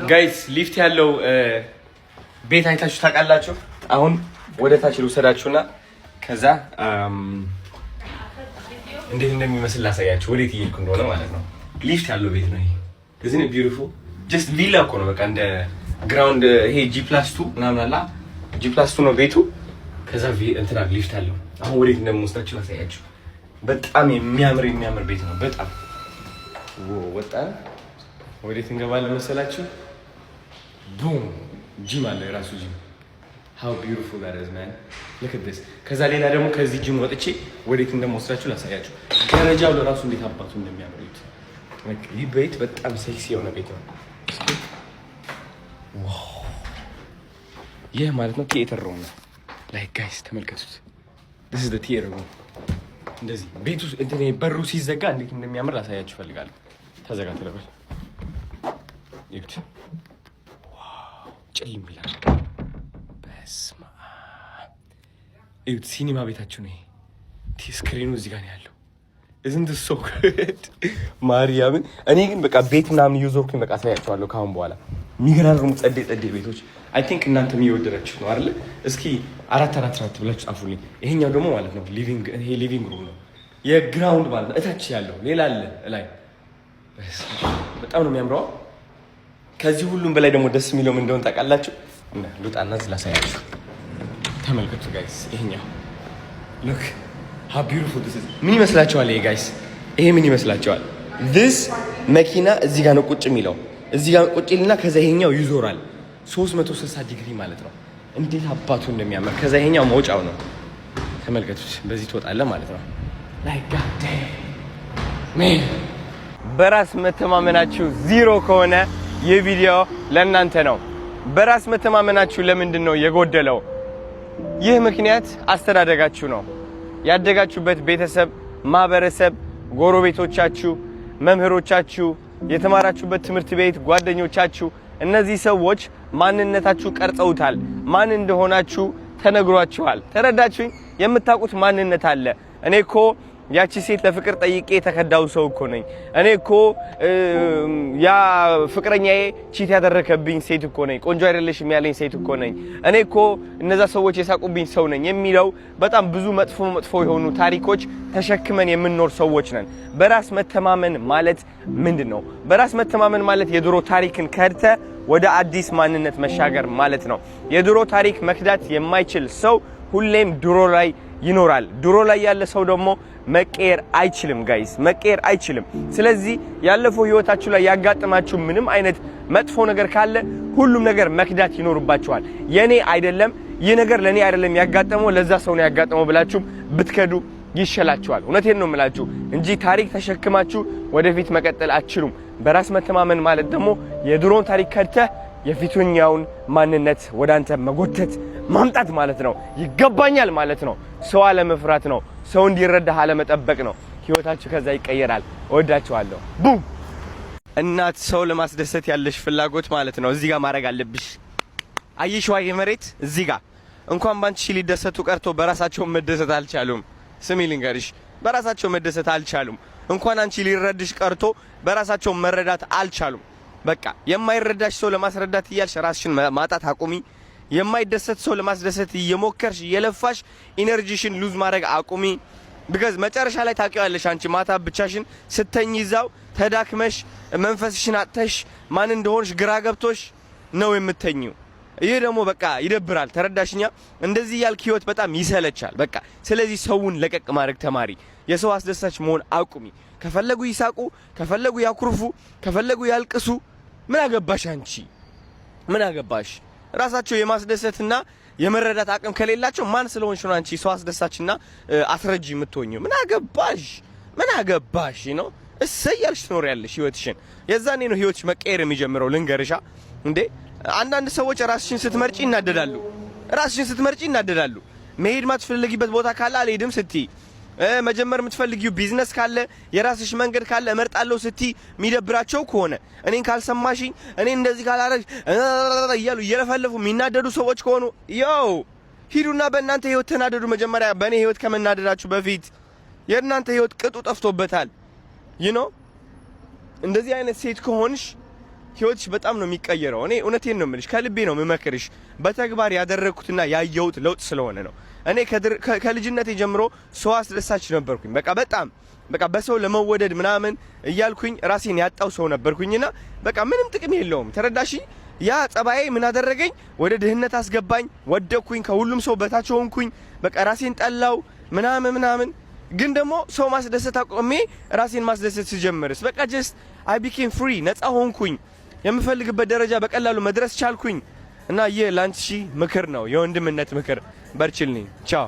ጋይስ ሊፍት ያለው ቤት አይታችሁ ታውቃላችሁ? አሁን ወደ ታች ልውሰዳችሁና ከዛ እንዴት እንደሚመስል ላሳያችሁ። ወዴት እየሄድኩ እንደሆነ ማለት ነው። ሊፍት ያለው ቤት ነው ይሄ። isn't it beautiful? just ቪላ እኮ ነው በቃ እንደ ግራውንድ ይሄ G+2 ምናምን አላ G+2 ነው ቤቱ። ከዛ እንትና ሊፍት አለው። አሁን ወዴት እንደምወስዳችሁ ላሳያችሁ። በጣም የሚያምር ቤት ነው። በጣም ወጣን። ወዴት እንገባለን መሰላችሁ? ቡም ጂም አለ የራሱ ጂም። how beautiful that is man, look at this። ከዛ ሌላ ደግሞ ከዚህ ጂም ወጥቼ ወዴት እንደምወስዳችሁ ላሳያችሁ። ደረጃው ለራሱ እንዴት አባቱ እንደሚያምሩት። ይህ ቤት በጣም ሴክሲ የሆነ ቤት ነው። ዋው! ይህ ማለት ነው ቲኤተር ሩም ነው። ላይክ ጋይስ ተመልከቱት። this is the theater room። እንደዚህ ቤቱ እንትን በሩ ሲዘጋ እንዴት እንደሚያምር ላሳያችሁ ፈልጋለሁ። ተዘጋ ተለበል ይሁት። ዋው! ጨልም ይላል። በስማ ይሁት። ሲኒማ ቤታችሁ ነው። ስክሪኑ እዚህ ጋር ነው ያለው። isn't this so good? ማርያምን እኔ ግን በቃ ቤት ምናምን እየዞርኩኝ በቃ አሳያችኋለሁ ካሁን በኋላ። የሚገራርሙ ጸዴ ቤቶች አይ ቲንክ እናንተም እየወደዳችሁ ነው አይደል? እስኪ አራት ብላችሁ ጻፉልኝ። ይሄኛው ደግሞ ማለት ነው ሊቪንግ ሩም ነው። የግራውንድ ማለት ነው እታች ያለው ሌላ አለ ላይ። በጣም ነው የሚያምረው። ከዚህ ሁሉም በላይ ደግሞ ደስ የሚለው ምን እንደሆነ ታውቃላችሁ? ሉጣና እዚህ ላሳያችሁ። ተመልከቱ ጋይስ። ይሄኛው look how beautiful this is። ምን ይመስላችኋል ይሄ ጋይስ? ይሄ ምን ይመስላችኋል? this መኪና እዚህ ጋር ነው ቁጭ የሚለው። እዚህ ጋር ቁጭ ይልና ከዛ ይሄኛው ይዞራል 360 ዲግሪ ማለት ነው። እንዴት አባቱ እንደሚያምር። ከዛ ይሄኛው መውጫው ነው። ተመልከቱት። በዚህ ትወጣለህ ማለት ነው። like god damn man። በራስ መተማመናችሁ ዜሮ ከሆነ ይህ ቪዲዮ ለእናንተ ነው። በራስ መተማመናችሁ ለምንድን ነው የጎደለው? ይህ ምክንያት አስተዳደጋችሁ ነው። ያደጋችሁበት ቤተሰብ፣ ማህበረሰብ፣ ጎረቤቶቻችሁ፣ መምህሮቻችሁ፣ የተማራችሁበት ትምህርት ቤት፣ ጓደኞቻችሁ፣ እነዚህ ሰዎች ማንነታችሁ ቀርጸውታል። ማን እንደሆናችሁ ተነግሯችኋል። ተረዳችሁኝ? የምታውቁት ማንነት አለ። እኔ እኮ ያቺ ሴት ለፍቅር ጠይቄ የተከዳው ሰው እኮ ነኝ። እኔ እኮ ያ ፍቅረኛዬ ቺት ያደረከብኝ ሴት እኮ ነኝ። ቆንጆ አይደለሽም ያለኝ ሴት እኮ ነኝ። እኔ እኮ እነዛ ሰዎች የሳቁብኝ ሰው ነኝ የሚለው በጣም ብዙ መጥፎ የሆኑ ታሪኮች ተሸክመን የምንኖር ሰዎች ነን። በራስ መተማመን ማለት ምንድን ነው? በራስ መተማመን ማለት የድሮ ታሪክን ከድተ ወደ አዲስ ማንነት መሻገር ማለት ነው። የድሮ ታሪክ መክዳት የማይችል ሰው ሁሌም ድሮ ላይ ይኖራል። ድሮ ላይ ያለ ሰው ደግሞ መቀየር አይችልም ጋይስ፣ መቀየር አይችልም። ስለዚህ ያለፈው ህይወታችሁ ላይ ያጋጥማችሁ ምንም አይነት መጥፎ ነገር ካለ ሁሉም ነገር መክዳት ይኖርባችኋል። የኔ አይደለም ይህ ነገር ለኔ አይደለም ያጋጠመው ለዛ ሰው ነው ያጋጠመው ብላችሁ ብትከዱ ይሻላችኋል። እውነቴን ነው የምላችሁ እንጂ ታሪክ ተሸክማችሁ ወደፊት መቀጠል አትችሉም። በራስ መተማመን ማለት ደግሞ የድሮን ታሪክ ከድተህ የፊቱኛውን ማንነት ወዳንተ መጎተት ማምጣት ማለት ነው። ይገባኛል ማለት ነው። ሰው አለመፍራት ነው። ሰው እንዲረዳህ አለመጠበቅ ነው። ህይወታችሁ ከዛ ይቀየራል። እወዳችኋለሁ። ቡም። እናት ሰው ለማስደሰት ያለሽ ፍላጎት ማለት ነው እዚህ ጋር ማድረግ አለብሽ። አይሽዋ የመሬት እዚህ ጋር እንኳን ባንቺ ሊደሰቱ ቀርቶ በራሳቸው መደሰት አልቻሉም። ስሚ ልንገርሽ፣ በራሳቸው መደሰት አልቻሉም። እንኳን አንቺ ሊረድሽ ቀርቶ በራሳቸው መረዳት አልቻሉም። በቃ የማይረዳሽ ሰው ለማስረዳት እያልሽ ራስሽን ማጣት አቁሚ። የማይደሰት ሰው ለማስደሰት እየሞከርሽ እየለፋሽ ኢነርጂሽን ሉዝ ማድረግ አቁሚ። ቢካዝ መጨረሻ ላይ ታውቂዋለሽ አንቺ ማታ ብቻሽን ስተኝ ይዛው ተዳክመሽ መንፈስሽን አጥተሽ ማን እንደሆንሽ ግራ ገብቶሽ ነው የምትተኚው። ይሄ ደግሞ በቃ ይደብራል። ተረዳሽኛ? እንደዚህ ያልክ ህይወት በጣም ይሰለቻል። በቃ ስለዚህ ሰውን ለቀቅ ማድረግ ተማሪ። የሰው አስደሳች መሆን አቁሚ። ከፈለጉ ይሳቁ፣ ከፈለጉ ያኩርፉ፣ ከፈለጉ ያልቅሱ። ምን አገባሽ አንቺ? ምን አገባሽ? ራሳቸው የማስደሰትና የመረዳት አቅም ከሌላቸው ማን ስለሆንሽ ነው አንቺ ሰው አስደሳችና አስረጂ የምትሆኚው? ምን አገባሽ? ምን አገባሽ ነው? እሰይ ያልሽ ትኖሪያለሽ ህይወትሽን። የዛኔ ነው ህይወትሽ መቀየር የሚጀምረው። ልንገርሻ እንዴ አንዳንድ ሰዎች ራስሽን ስትመርጪ ይናደዳሉ። ራስሽን ስትመርጪ ይናደዳሉ። መሄድ ማትፈልጊበት ቦታ ካለ አልሄድም ስትይ፣ መጀመር የምትፈልጊው ቢዝነስ ካለ የራስሽ መንገድ ካለ እመርጣለሁ ስትይ የሚደብራቸው ከሆነ እኔን ካልሰማሽኝ እኔ እንደዚህ ካላረግሽ እያሉ እየለፈለፉ የሚናደዱ ሰዎች ከሆኑ ያው ሂዱና በእናንተ ህይወት ተናደዱ። መጀመሪያ በእኔ ህይወት ከመናደዳችሁ በፊት የእናንተ ህይወት ቅጡ ጠፍቶበታል። እንደዚህ አይነት ሴት ከሆንሽ ህይወትሽ በጣም ነው የሚቀየረው። እኔ እውነቴን ነው የምልሽ፣ ከልቤ ነው የምመክርሽ። በተግባር ያደረኩትና ያየሁት ለውጥ ስለሆነ ነው። እኔ ከልጅነቴ ጀምሮ ሰው አስደሳች ነበርኩኝ። በቃ በሰው ለመወደድ ምናምን እያልኩኝ ራሴን ያጣው ሰው ነበርኩኝና በቃ ምንም ጥቅም የለውም። ተረዳሽ? ያ ጸባዬ ምን አደረገኝ? ወደ ድህነት አስገባኝ። ወደኩኝ፣ ከሁሉም ሰው በታች ሆንኩኝ። በቃ ራሴን ጠላው ምናምን። ግን ደግሞ ሰው ማስደሰት አቆሜ ራሴን ማስደሰት ስጀምርስ በቃ ጀስት አይ ቢኬም ፍሪ፣ ነፃ ሆንኩኝ። የምፈልግበት ደረጃ በቀላሉ መድረስ ቻልኩኝ። እና ይህ ላንቺ ምክር ነው፣ የወንድምነት ምክር። በርችልኝ። ቻው